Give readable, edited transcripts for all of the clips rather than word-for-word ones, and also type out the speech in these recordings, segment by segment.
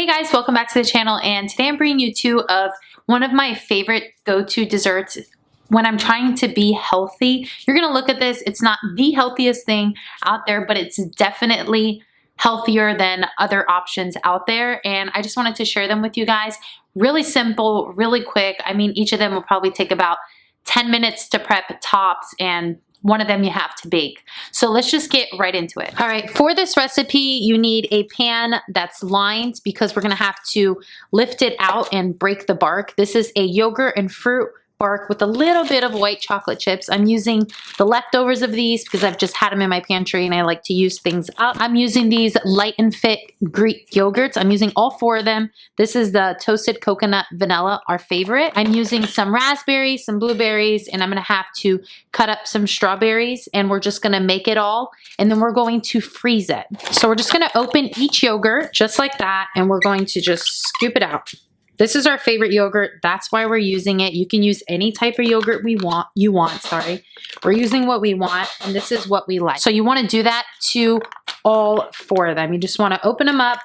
Hey guys, welcome back to the channel, and today I'm bringing you two of one of my favorite go-to desserts when I'm trying to be healthy. You're gonna look at this, it's not the healthiest thing out there, but it's definitely healthier than other options out there, and I just wanted to share them with you guys. Really simple, really quick. I mean, each of them will probably take about 10 minutes to prep tops, and one of them you have to bake. So let's just get right into it. All right, for this recipe, you need a pan that's lined because we're gonna have to lift it out and break the bark. This is a yogurt and fruit bark with a little bit of white chocolate chips. I'm using the leftovers of these because I've just had them in my pantry and I like to use things up. I'm using these Light and Fit Greek yogurts. I'm using all four of them. This is the toasted coconut vanilla, our favorite. I'm using some raspberries, some blueberries, and I'm gonna have to cut up some strawberries, and we're just gonna make it all, and then we're going to freeze it. So we're just gonna open each yogurt just like that, and we're going to just scoop it out. This is our favorite yogurt. That's why we're using it. You can use any type of yogurt you want, sorry. We're using what we want, and this is what we like. So you want to do that to all four of them. You just want to open them up,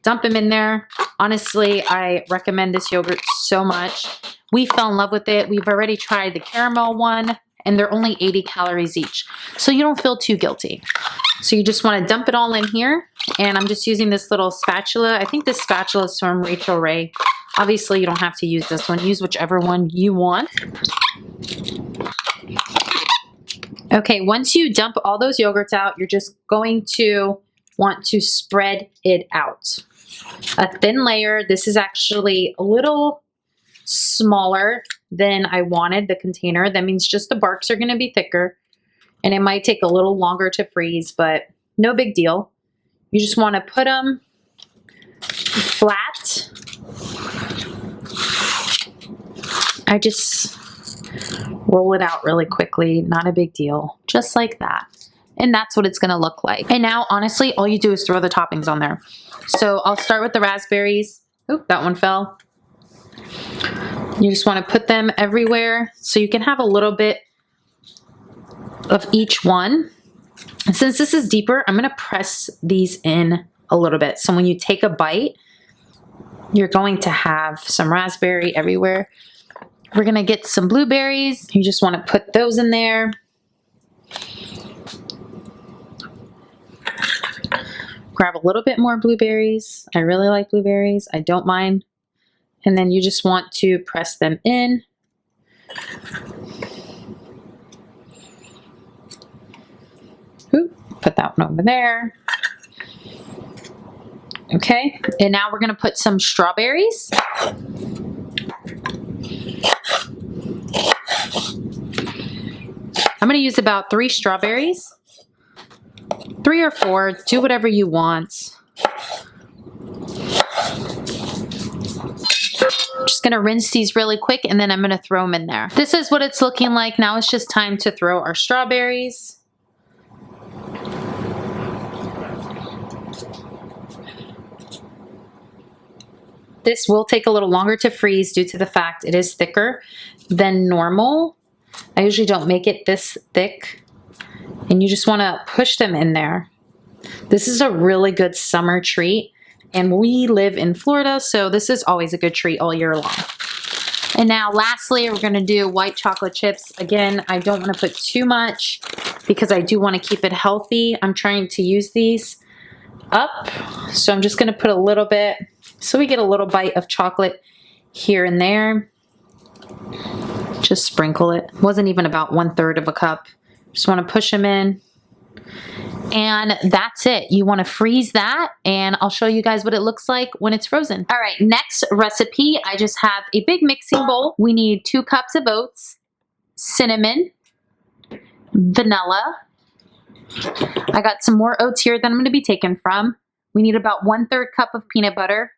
dump them in there. Honestly, I recommend this yogurt so much. We fell in love with it. We've already tried the caramel one, and they're only 80 calories each. So you don't feel too guilty. So you just want to dump it all in here, and I'm just using this little spatula. I think this spatula is from Rachel Ray. Obviously, you don't have to use this one. Use whichever one you want. Okay, once you dump all those yogurts out, you're just going to want to spread it out. A thin layer. This is actually a little smaller than I wanted, the container. That means just the barks are going to be thicker, and it might take a little longer to freeze, but no big deal. You just want to put them flat. I just roll it out really quickly, not a big deal, just like that. And that's what it's gonna look like. And now, honestly, all you do is throw the toppings on there. So I'll start with the raspberries. Oop, that one fell. You just wanna put them everywhere so you can have a little bit of each one. And since this is deeper, I'm gonna press these in a little bit. So when you take a bite, you're going to have some raspberry everywhere. We're gonna get some blueberries. You just wanna put those in there. Grab a little bit more blueberries. I really like blueberries, I don't mind. And then you just want to press them in. Ooh, put that one over there. Okay, and now we're gonna put some strawberries. I'm gonna use about 3 strawberries. 3 or 4, do whatever you want. Just gonna rinse these really quick, and then I'm gonna throw them in there. This is what it's looking like. Now it's just time to throw our strawberries. This will take a little longer to freeze due to the fact it is thicker than normal. I usually don't make it this thick, and you just want to push them in there. This is a really good summer treat, and we live in Florida, so this is always a good treat all year long. And now lastly, we're going to do white chocolate chips. Again, I don't want to put too much because I do want to keep it healthy. I'm trying to use these up, so I'm just going to put a little bit so we get a little bite of chocolate here and there. Just sprinkle it. Wasn't even about 1/3 of a cup. Just want to push them in, and that's it. You want to freeze that, and I'll show you guys what it looks like when it's frozen. All right, next recipe, I just have a big mixing bowl. We need 2 cups of oats, cinnamon, vanilla. I got some more oats here that I'm going to be taking from. We need about 1/3 cup of peanut butter.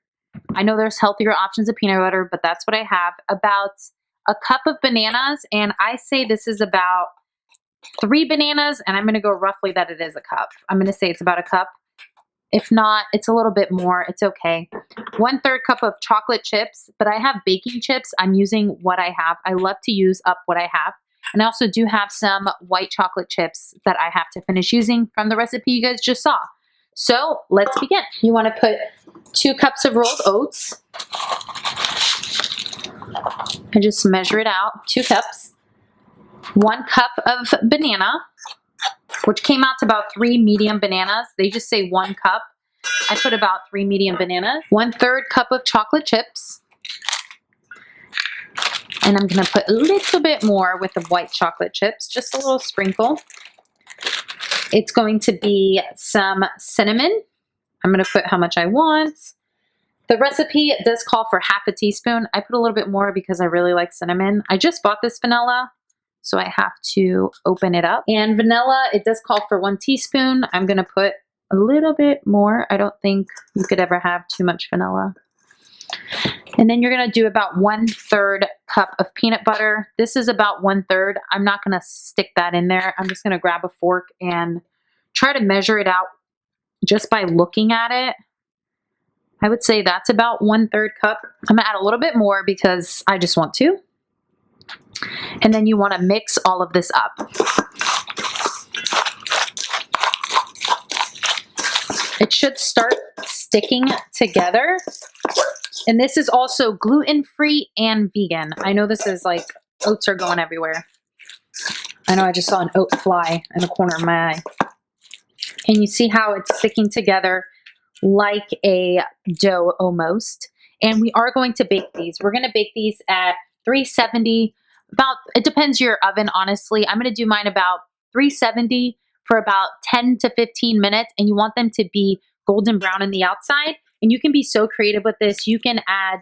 I know there's healthier options of peanut butter, but that's what I have. About a cup of bananas, and I say this is about 3 bananas, and I'm going to go roughly that it is a cup. I'm going to say it's about a cup. If not, it's a little bit more. It's okay. 1/3 cup of chocolate chips, but I have baking chips. I'm using what I have. I love to use up what I have. And I also do have some white chocolate chips that I have to finish using from the recipe you guys just saw. So let's begin. You want to put 2 cups of rolled oats. I just measure it out, 2 cups. 1 cup of banana, which came out to about 3 medium bananas. They just say 1 cup. I put about 3 medium bananas. 1/3 cup of chocolate chips. And I'm gonna put a little bit more with the white chocolate chips, just a little sprinkle. It's going to be some cinnamon. I'm gonna put how much I want. The recipe does call for 1/2 teaspoon. I put a little bit more because I really like cinnamon. I just bought this vanilla, so I have to open it up. And vanilla, it does call for 1 teaspoon. I'm gonna put a little bit more. I don't think you could ever have too much vanilla. And then you're gonna do about 1/3 cup of peanut butter. This is about 1/3. I'm not gonna stick that in there. I'm just gonna grab a fork and try to measure it out just by looking at it. I would say that's about 1/3 cup. I'm gonna add a little bit more because I just want to. And then you wanna mix all of this up. It should start sticking together. And this is also gluten-free and vegan. I know this is like, oats are going everywhere. I know I just saw an oat fly in the corner of my eye. And you see how it's sticking together like a dough almost. And we are going to bake these. We're gonna bake these at 370, it depends your oven, honestly. I'm gonna do mine about 370 for about 10 to 15 minutes, and you want them to be golden brown on the outside. And you can be so creative with this. You can add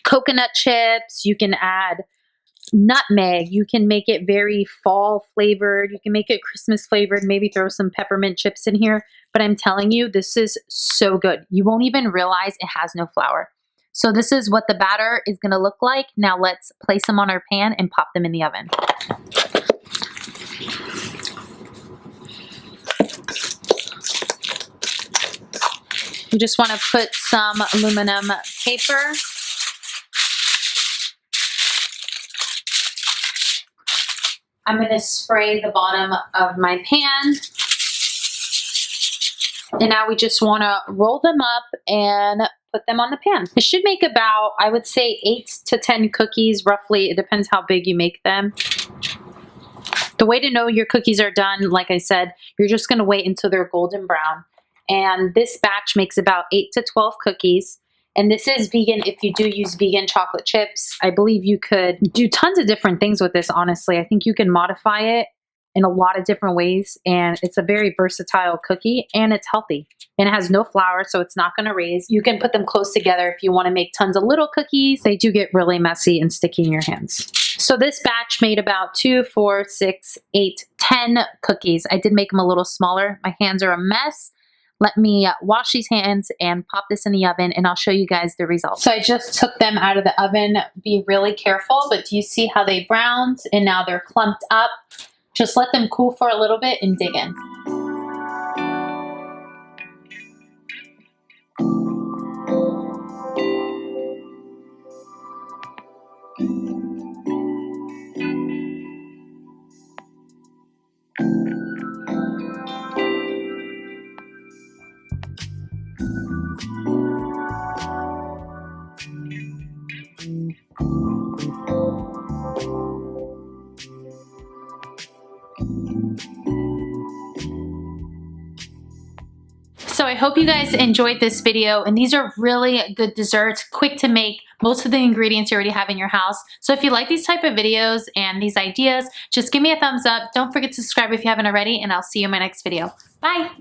coconut chips, you can add nutmeg, you can make it very fall flavored, you can make it Christmas flavored, maybe throw some peppermint chips in here. But I'm telling you, this is so good. You won't even realize it has no flour. So this is what the batter is gonna look like. Now let's place them on our pan and pop them in the oven. You just want to put some aluminum paper. I'm going to spray the bottom of my pan. And now we just want to roll them up and put them on the pan. It should make about, I would say, 8 to 10 cookies, roughly. It depends how big you make them. The way to know your cookies are done, like I said, you're just going to wait until they're golden brown. And this batch makes about 8 to 12 cookies. And this is vegan if you do use vegan chocolate chips. I believe you could do tons of different things with this, honestly. I think you can modify it in a lot of different ways. And it's a very versatile cookie, and it's healthy. And it has no flour, so it's not gonna raise. You can put them close together if you wanna make tons of little cookies. They do get really messy and sticky in your hands. So this batch made about 2, 4, 6, 8, 10 cookies. I did make them a little smaller. My hands are a mess. Let me wash these hands and pop this in the oven, and I'll show you guys the results. So I just took them out of the oven. Be really careful, but do you see how they browned and now they're clumped up? Just let them cool for a little bit and dig in. So I hope you guys enjoyed this video, and these are really good desserts, quick to make. Most of the ingredients you already have in your house. So if you like these type of videos and these ideas, just give me a thumbs up. Don't forget to subscribe if you haven't already, and I'll see you in my next video. Bye.